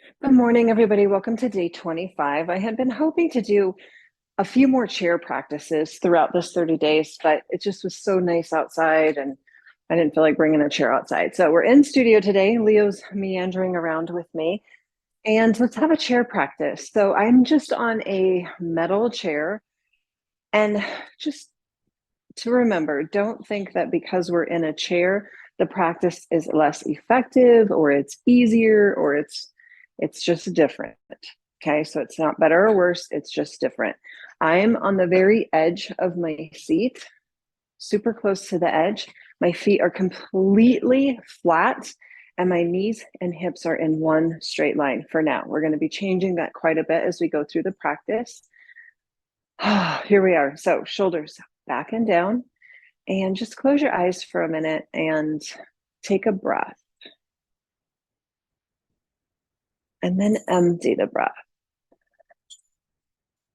Good morning, everybody. Welcome to day 25. I had been hoping to do a few more chair practices throughout this 30 days, but it just was so nice outside and I didn't feel like bringing a chair outside. So we're in studio today. Leo's meandering around with me and let's have a chair practice. So I'm just on a metal chair, and just to remember, don't think that because we're in a chair, the practice is less effective or it's easier or it's just different. Okay, so it's not better or worse, it's just different. I'm on the very edge of my seat, super close to the edge. My feet are completely flat and my knees and hips are in one straight line for now. We're going to be changing that quite a bit as we go through the practice. Here we are. So shoulders back and down, and just close your eyes for a minute and take a breath. And then empty the breath.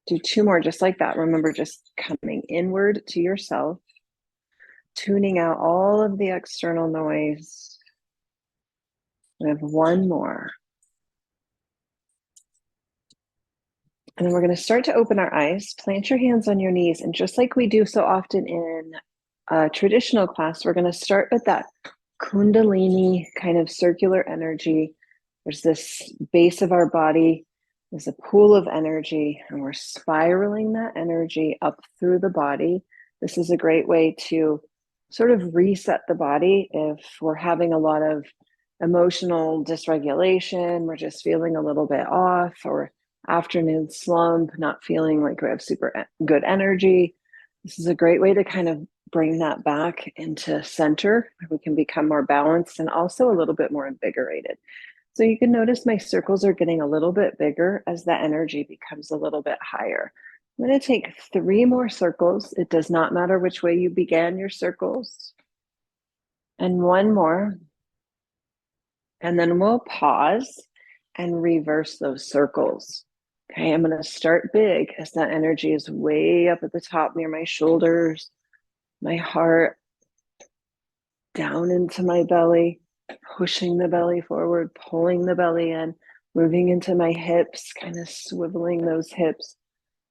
Do two more just like that. Remember, just coming inward to yourself, tuning out all of the external noise. We have one more. And then we're going to start to open our eyes, plant your hands on your knees. And just like we do so often in a traditional class, we're going to start with that Kundalini kind of circular energy. There's this base of our body, there's a pool of energy, and we're spiraling that energy up through the body. This is a great way to sort of reset the body if we're having a lot of emotional dysregulation, we're just feeling a little bit off, or afternoon slump, not feeling like we have super good energy. This is a great way to kind of bring that back into center. We can become more balanced and also a little bit more invigorated. So you can notice my circles are getting a little bit bigger as that energy becomes a little bit higher. I'm going to take 3 more circles. It does not matter which way you began your circles. And 1 more. And then we'll pause and reverse those circles. Okay, I'm going to start big as that energy is way up at the top near my shoulders, my heart, down into my belly, pushing the belly forward, pulling the belly in, moving into my hips, kind of swiveling those hips,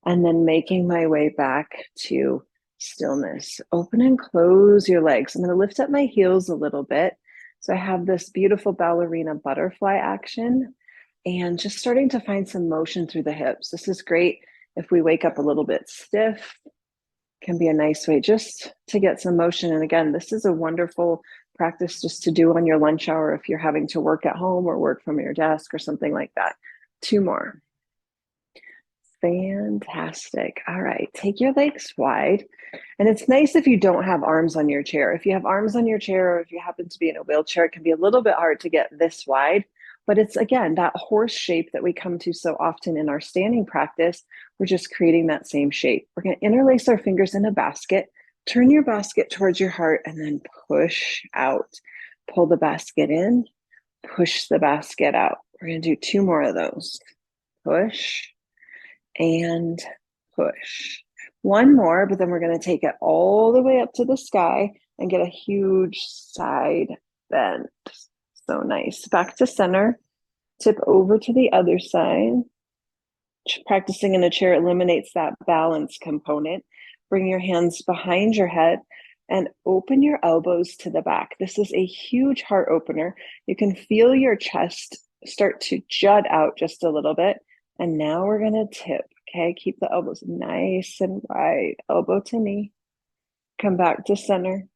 and then making my way back to stillness. Open and close your legs. I'm going to lift up my heels a little bit. So I have this beautiful ballerina butterfly action and just starting to find some motion through the hips. This is great if we wake up a little bit stiff. Can be a nice way just to get some motion. And again, this is a wonderful practice just to do on your lunch hour if you're having to work at home or work from your desk or something like that. 2 more. Fantastic. All right, take your legs wide. And it's nice if you don't have arms on your chair. If you have arms on your chair, or if you happen to be in a wheelchair, it can be a little bit hard to get this wide. But it's, again, that horse shape that we come to so often in our standing practice. We're just creating that same shape. We're going to interlace our fingers in a basket, turn your basket towards your heart, and then push out. Pull the basket in, push the basket out. We're going to do 2 more of those. Push and push. 1 more, but then we're going to take it all the way up to the sky and get a huge side bend. So nice. Back to center. Tip over to the other side. Practicing in a chair eliminates that balance component. Bring your hands behind your head and open your elbows to the back. This is a huge heart opener. You can feel your chest start to jut out just a little bit. And now we're going to tip. Okay, keep the elbows nice and wide, elbow to knee. Come back to center.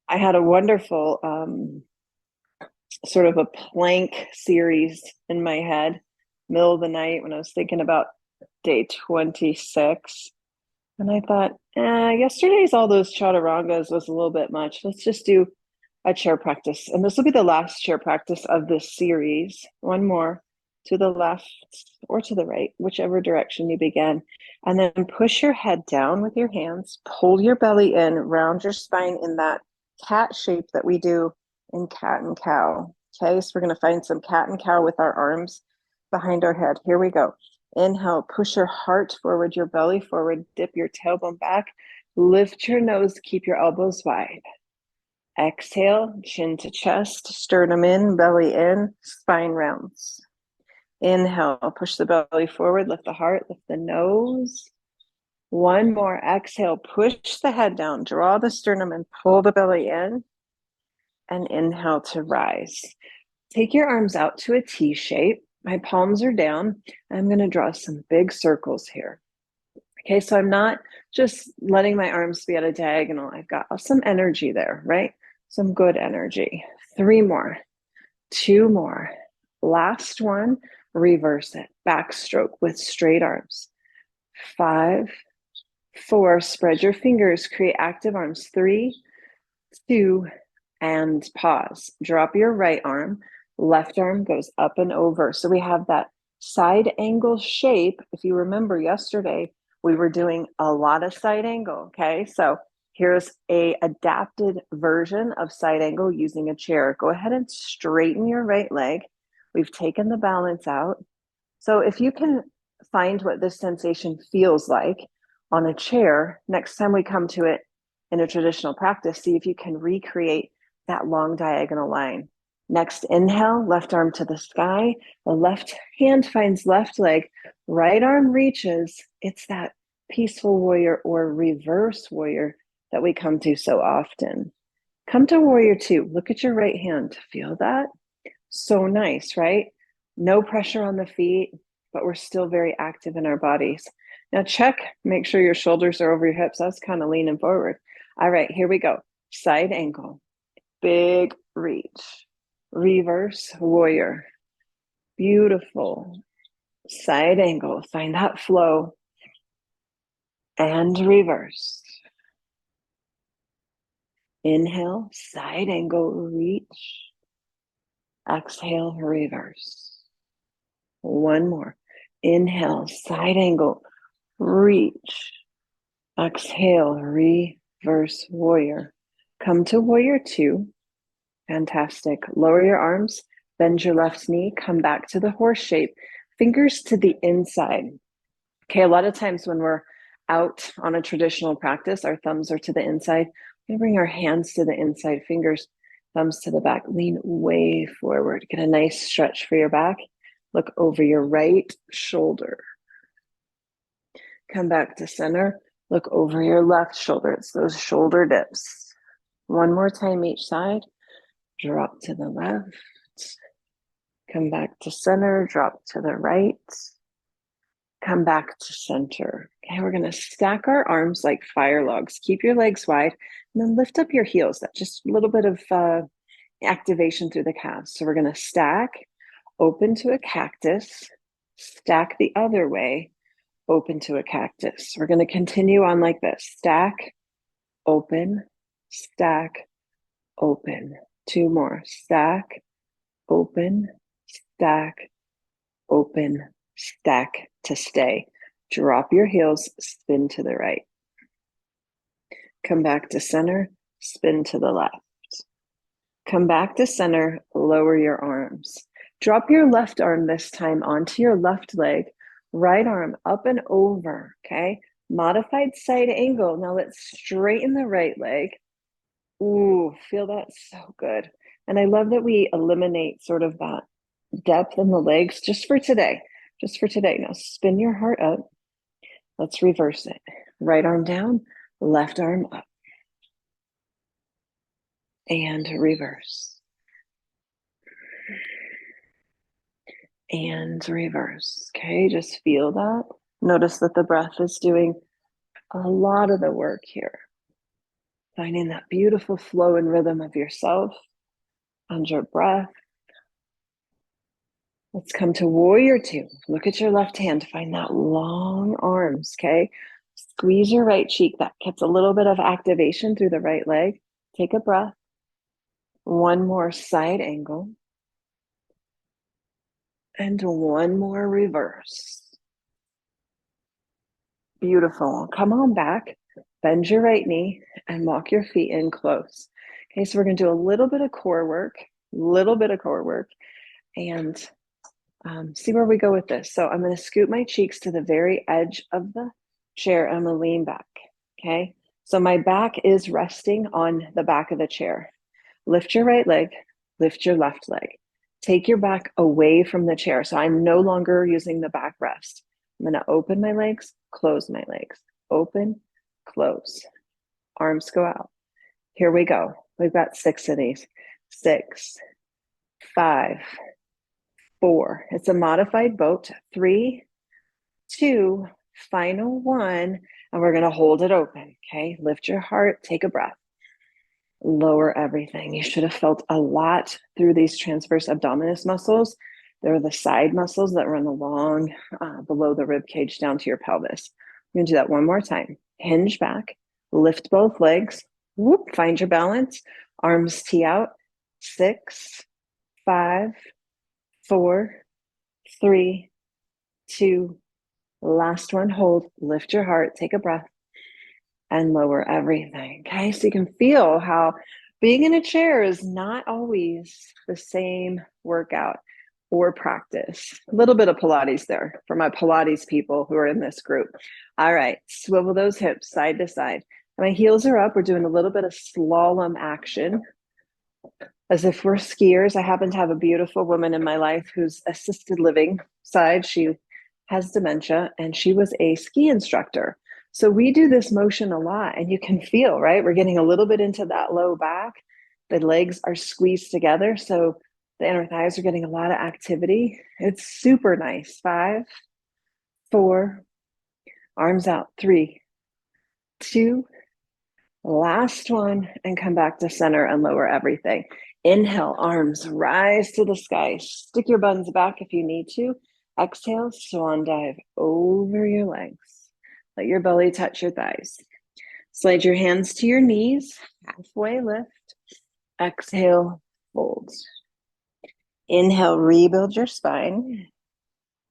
I had a wonderful sort of a plank series in my head, middle of the night when I was thinking about day 26. And I thought, yesterday's all those chaturangas was a little bit much. Let's just do a chair practice. And this will be the last chair practice of this series. 1 more to the left or to the right, whichever direction you begin. And then push your head down with your hands, pull your belly in, round your spine in that cat shape that we do in cat and cow. Okay, so we're going to find some cat and cow with our arms behind our head. Here we go. Inhale, push your heart forward, your belly forward, dip your tailbone back, lift your nose, keep your elbows wide. Exhale, chin to chest, sternum in, belly in, spine rounds. Inhale, push the belly forward, lift the heart, lift the nose. One more. Exhale, push the head down, draw the sternum and pull the belly in. And inhale to rise. Take your arms out to a T shape. My palms are down. I'm going to draw some big circles here. Okay, so I'm not just letting my arms be at a diagonal. I've got some energy there, right? Some good energy. 3 more, 2 more. Last one, reverse it. Backstroke with straight arms. 5, 4, spread your fingers, create active arms. 3, 2, and pause. Drop your right arm. Left arm goes up and over. So we have that side angle shape. If you remember yesterday, we were doing a lot of side angle, okay? So here's a adapted version of side angle using a chair. Go ahead and straighten your right leg. We've taken the balance out. So if you can find what this sensation feels like on a chair, next time we come to it in a traditional practice, see if you can recreate that long diagonal line. Next inhale, left arm to the sky. The left hand finds left leg. Right arm reaches. It's that peaceful warrior or reverse warrior that we come to so often. Come to warrior 2. Look at your right hand. Feel that? So nice, right? No pressure on the feet, but we're still very active in our bodies. Now check, make sure your shoulders are over your hips. I was kind of leaning forward. All right, here we go. Side angle, big reach, reverse warrior. Beautiful. Side angle, find that flow. And reverse. Inhale, side angle, reach. Exhale, reverse. One more. Inhale, side angle, reach. Exhale, reverse warrior. Come to warrior 2. Fantastic. Lower your arms, bend your left knee, come back to the horse shape, fingers to the inside. Okay, a lot of times when we're out on a traditional practice, our thumbs are to the inside. We bring our hands to the inside, fingers, thumbs to the back, lean way forward. Get a nice stretch for your back. Look over your right shoulder. Come back to center. Look over your left shoulder. It's those shoulder dips. One more time each side. Drop to the left. Come back to center. Drop to the right. Come back to center. Okay, we're going to stack our arms like fire logs. Keep your legs wide and then lift up your heels. That's just a little bit of activation through the calves. So we're going to stack, open to a cactus, stack the other way, open to a cactus. We're going to continue on like this. Stack, open, stack, open. 2 more. Stack, open, stack, open, stack to stay. Drop your heels, spin to the right. Come back to center, spin to the left. Come back to center, lower your arms. Drop your left arm this time onto your left leg, right arm up and over, okay? Modified side angle. Now let's straighten the right leg. Ooh, feel that so good. And I love that we eliminate sort of that depth in the legs just for today. Just for today. Now spin your heart up. Let's reverse it. Right arm down, left arm up. And reverse. And reverse. Okay, just feel that. Notice that the breath is doing a lot of the work here. Finding that beautiful flow and rhythm of yourself and your breath. Let's come to warrior 2. Look at your left hand. Find that long arms, okay? Squeeze your right cheek. That gets a little bit of activation through the right leg. Take a breath. One more side angle. And one more reverse. Beautiful. Come on back. Bend your right knee and walk your feet in close. Okay, so we're going to do a little bit of core work, and see where we go with this. So I'm going to scoot my cheeks to the very edge of the chair. I'm going to lean back. Okay, so my back is resting on the back of the chair. Lift your right leg, lift your left leg. Take your back away from the chair. So I'm no longer using the backrest. I'm going to open my legs, close my legs, open, close. Arms go out. Here we go. We've got 6 of these. 6, 5, 4. It's a modified boat. 3, 2, final 1. And we're going to hold it open. Okay. Lift your heart. Take a breath. Lower everything. You should have felt a lot through these transverse abdominis muscles. They're the side muscles that run along below the rib cage down to your pelvis. We're going to do that one more time. Hinge back, lift both legs, whoop, find your balance, arms tee out. 6, 5, 4, 3, 2, last one, hold, lift your heart, take a breath, and lower everything. Okay, so you can feel how being in a chair is not always the same workout or practice. A little bit of Pilates there for my Pilates people who are in this group. All right, swivel those hips side to side. My heels are up. We're doing a little bit of slalom action as if we're skiers. I happen to have a beautiful woman in my life who's assisted living side. She has dementia and she was a ski instructor. So we do this motion a lot and you can feel, right? We're getting a little bit into that low back. The legs are squeezed together. So the inner thighs are getting a lot of activity. It's super nice. 5, 4, arms out. 3, 2, last one, and come back to center and lower everything. Inhale, arms rise to the sky. Stick your buns back if you need to. Exhale, swan dive over your legs. Let your belly touch your thighs. Slide your hands to your knees, halfway lift. Exhale, fold. Inhale, rebuild your spine.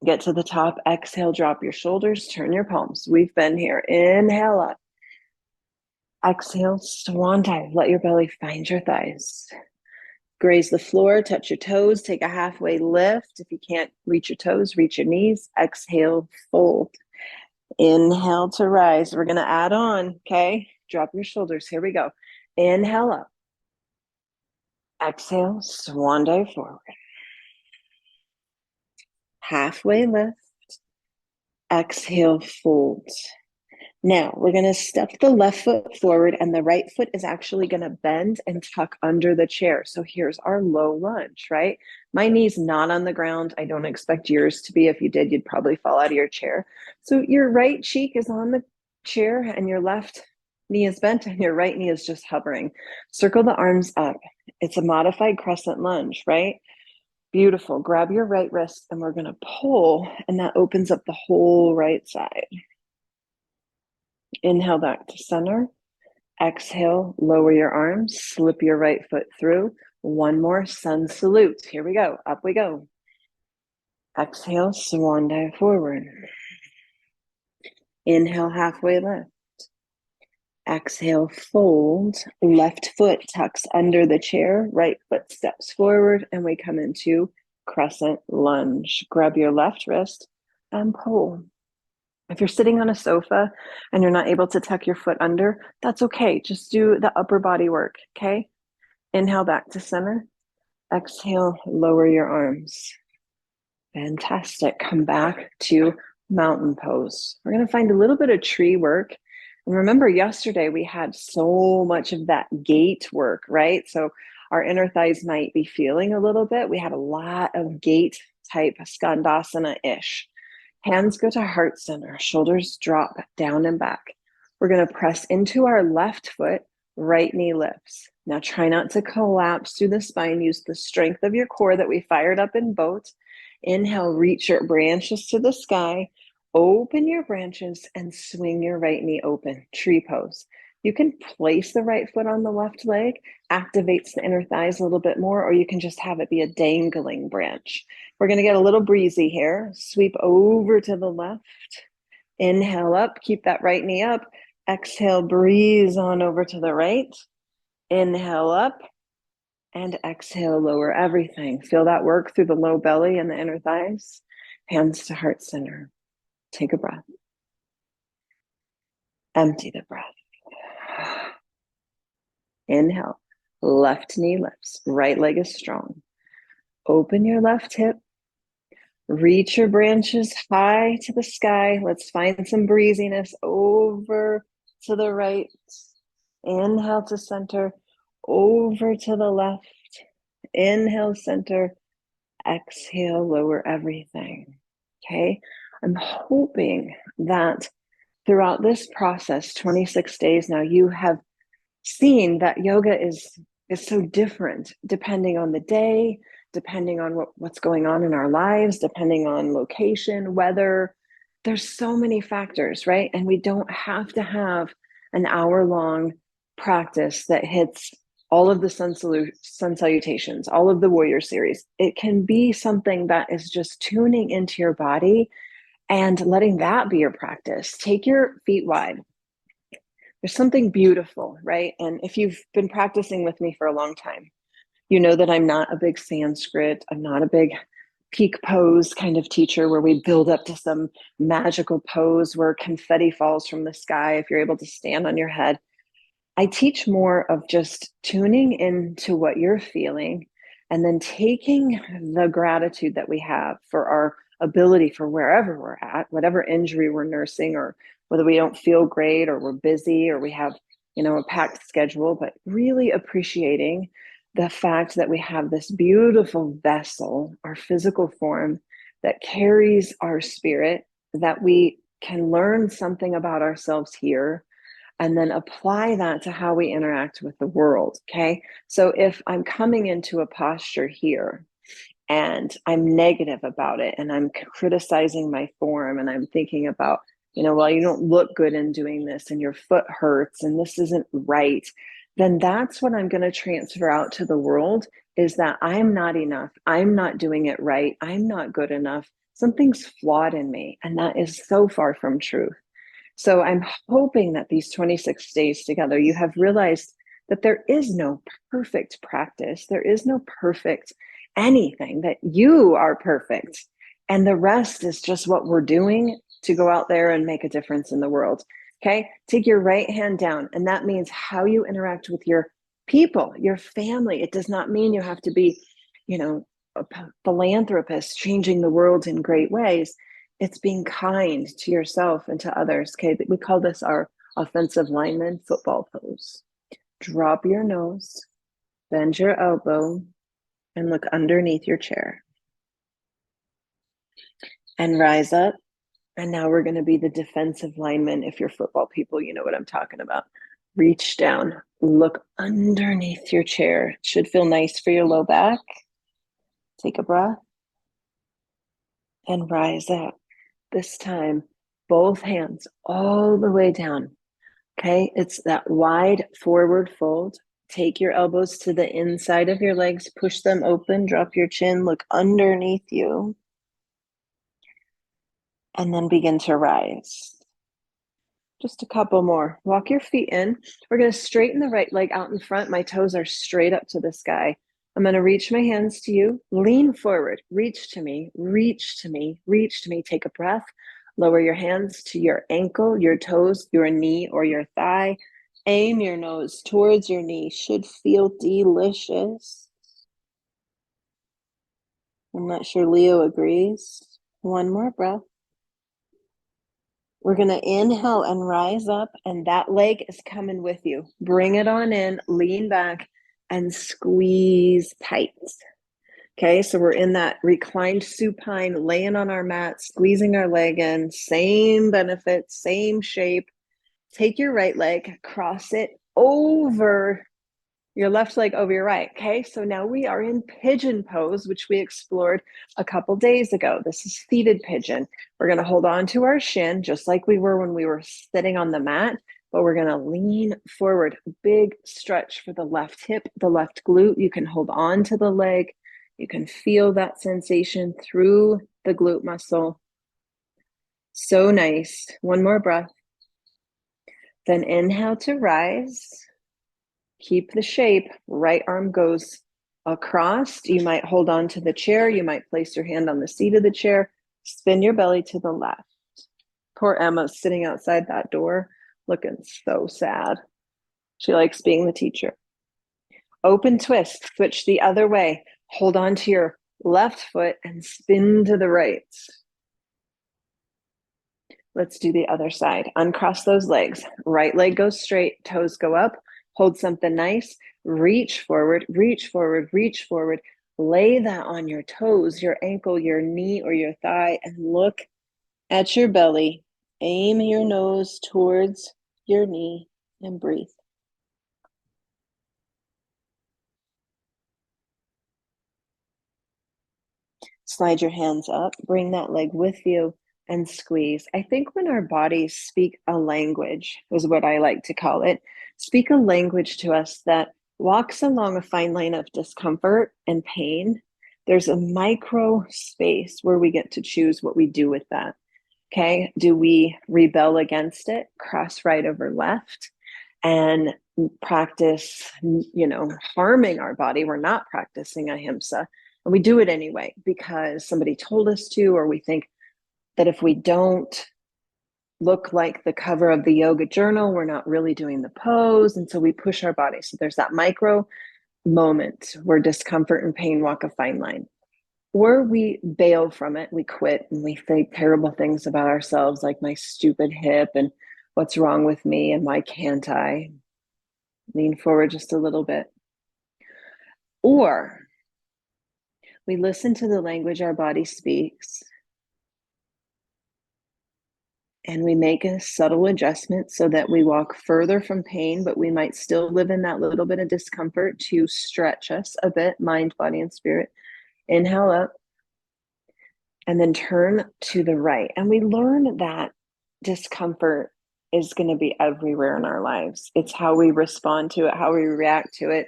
Get to the top. Exhale, drop your shoulders, turn your palms. We've been here. Inhale up. Exhale, swan dive. Let your belly find your thighs. Graze the floor, touch your toes, take a halfway lift. If you can't reach your toes, reach your knees. Exhale, fold. Inhale to rise. We're going to add on, okay? Drop your shoulders. Here we go. Inhale up. Exhale, swan dive forward. Halfway lift. Exhale, fold. Now we're going to step the left foot forward and the right foot is actually going to bend and tuck under the chair. So here's our low lunge, right? My knee's not on the ground. I don't expect yours to be. If you did, you'd probably fall out of your chair. So your right cheek is on the chair and your left knee is bent and your right knee is just hovering. Circle the arms up. It's a modified crescent lunge, right? Beautiful. Grab your right wrist and we're going to pull, and that opens up the whole right side. Inhale back to center. Exhale, lower your arms, slip your right foot through. One more, sun salute. Here we go. Up we go. Exhale, swan dive forward. Inhale, halfway lift. Exhale, fold. Left foot tucks under the chair. Right foot steps forward and we come into crescent lunge. Grab your left wrist and pull. If you're sitting on a sofa and you're not able to tuck your foot under, that's okay. Just do the upper body work, okay? Inhale back to center. Exhale, lower your arms. Fantastic. Come back to mountain pose. We're going to find a little bit of tree work. And remember, yesterday we had so much of that gait work, right? So our inner thighs might be feeling a little bit. We had a lot of gait type skandasana-ish. Hands go to heart center, shoulders drop down and back. We're going to press into our left foot, right knee lifts. Now try not to collapse through the spine. Use the strength of your core that we fired up in boat. Inhale, reach your branches to the sky. Open your branches and swing your right knee open, tree pose. You can place the right foot on the left leg, activates the inner thighs a little bit more, or you can just have it be a dangling branch. We're going to get a little breezy here. Sweep over to the left. Inhale up, keep that right knee up. Exhale, breeze on over to the right. Inhale up and exhale, lower everything. Feel that work through the low belly and the inner thighs. Hands to heart center. Take a breath. Empty the breath. Inhale, left knee lifts, right leg is strong. Open your left hip. Reach your branches high to the sky. Let's find some breeziness over to the right. Inhale to center. Over to the left. Inhale, center. Exhale, lower everything. Okay. I'm hoping that throughout this process, 26 days now, you have seen that yoga is so different depending on the day, depending on what's going on in our lives, depending on location, weather. There's so many factors, right? And we don't have to have an hour-long practice that hits all of the sun salutations, all of the warrior series. It can be something that is just tuning into your body and letting that be your practice. Take your feet wide. There's something beautiful, right? And if you've been practicing with me for a long time, you know that I'm not a big Sanskrit. I'm not a big peak pose kind of teacher where we build up to some magical pose where confetti falls from the sky if you're able to stand on your head. I teach more of just tuning into what you're feeling and then taking the gratitude that we have for our ability for wherever we're at, whatever injury we're nursing, or whether we don't feel great or we're busy or we have, a packed schedule, but really appreciating the fact that we have this beautiful vessel, our physical form that carries our spirit, that we can learn something about ourselves here and then apply that to how we interact with the world. Okay. So if I'm coming into a posture here and I'm negative about it and I'm criticizing my form and I'm thinking about, well, you don't look good in doing this and your foot hurts and this isn't right, then that's what I'm going to transfer out to the world, is that I'm not enough. I'm not doing it right. I'm not good enough. Something's flawed in me. And that is so far from truth. So I'm hoping that these 26 days together, you have realized that there is no perfect practice. There is no perfect anything, that you are perfect. And the rest is just what we're doing to go out there and make a difference in the world. Okay. Take your right hand down. And that means how you interact with your people, your family. It does not mean you have to be, a philanthropist changing the world in great ways. It's being kind to yourself and to others. Okay. We call this our offensive lineman football pose. Drop your nose, bend your elbow, and look underneath your chair. And rise up. And now we're going to be the defensive lineman. If you're football people, you know what I'm talking about. Reach down, look underneath your chair. It should feel nice for your low back. Take a breath and rise up. This time, both hands all the way down. Okay, it's that wide forward fold. Take your elbows to the inside of your legs, push them open, drop your chin, look underneath you, and then begin to rise. Just a couple more. Walk your feet in. We're going to straighten the right leg out in front. My toes are straight up to the sky. I'm going to reach my hands to you. Lean forward. Reach to me. Reach to me. Reach to me. Take a breath. Lower your hands to your ankle, your toes, your knee, or your thigh. Aim your nose towards your knee. Should feel delicious. I'm not sure Leo agrees. One more breath. We're going to inhale and rise up, and that leg is coming with you. Bring it on in, lean back, and squeeze tight. Okay, so we're in that reclined supine, laying on our mat, squeezing our leg in. Same benefits, same shape. Take your right leg, cross it over your left leg over your right. Okay, so now we are in pigeon pose, which we explored a couple days ago. This is seated pigeon. We're going to hold on to our shin just like we were when we were sitting on the mat, but we're going to lean forward. Big stretch for the left hip, the left glute. You can hold on to the leg. You can feel that sensation through the glute muscle. So nice. One more breath. Then inhale to rise. Keep the shape. Right arm goes across. You might hold on to the chair. You might place your hand on the seat of the chair. Spin your belly to the left. Poor Emma's sitting outside that door, looking so sad. She likes being the teacher. Open twist. Switch the other way. Hold on to your left foot, and spin to the right. Let's do the other side. Uncross those legs. Right leg goes straight, toes go up. Hold something nice. Reach forward, reach forward, reach forward. Lay that on your toes, your ankle, your knee, or your thigh, and look at your belly. Aim your nose towards your knee and breathe. Slide your hands up, bring that leg with you, and squeeze. I think when our bodies speak a language, is what I like to call it, speak a language to us that walks along a fine line of discomfort and pain, there's a micro space where we get to choose what we do with that. Okay, do we rebel against it, cross right over left, and practice, harming our body? We're not practicing ahimsa, and we do it anyway because somebody told us to, or we think that if we don't look like the cover of the yoga journal, we're not really doing the pose, and so we push our body. So there's that micro moment where discomfort and pain walk a fine line. Or we bail from it, we quit, and we think terrible things about ourselves, like my stupid hip and what's wrong with me and why can't I? Lean forward just a little bit. Or we listen to the language our body speaks and we make a subtle adjustment so that we walk further from pain, but we might still live in that little bit of discomfort to stretch us a bit, mind, body, and spirit. Inhale up. And then turn to the right. And we learn that discomfort is going to be everywhere in our lives. It's how we respond to it, how we react to it.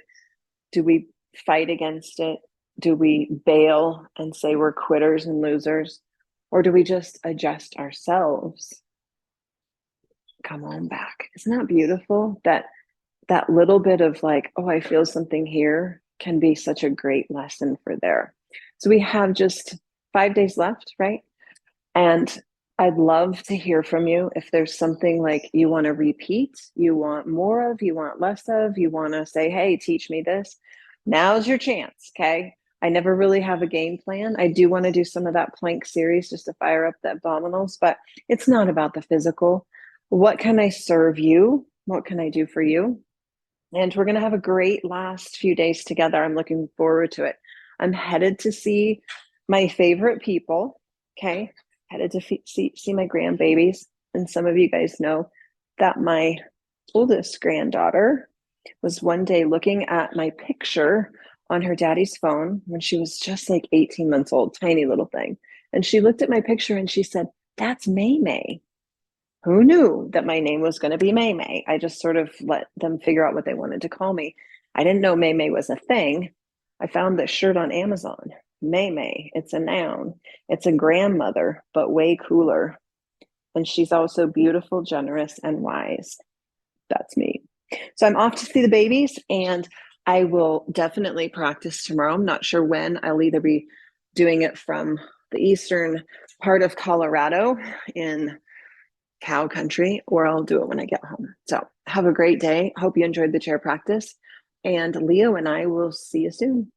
Do we fight against it? Do we bail and say we're quitters and losers? Or do we just adjust ourselves? Come on back. Isn't that beautiful? That little bit of like, oh, I feel something here can be such a great lesson for there. So we have just 5 days left, right? And I'd love to hear from you if there's something like you want to repeat, you want more of, you want less of, you want to say, hey, teach me this. Now's your chance, okay? I never really have a game plan. I do want to do some of that plank series just to fire up the abdominals, but it's not about the physical. What can I serve you? What can I do for you? And we're going to have a great last few days together. I'm looking forward to it. I'm headed to see my favorite people, okay? Headed to see my grandbabies. And some of you guys know that my oldest granddaughter was one day looking at my picture on her daddy's phone when she was just like 18 months old, tiny little thing. And she looked at my picture and she said, that's May May. Who knew that my name was going to be May May? I just sort of let them figure out what they wanted to call me. I didn't know May May was a thing. I found this shirt on Amazon. May May, it's a noun. It's a grandmother, but way cooler. And she's also beautiful, generous, and wise. That's me. So I'm off to see the babies, and I will definitely practice tomorrow. I'm not sure when. I'll either be doing it from the eastern part of Colorado in cow country, or I'll do it when I get home. So have a great day. Hope you enjoyed the chair practice. And Leo and I will see you soon.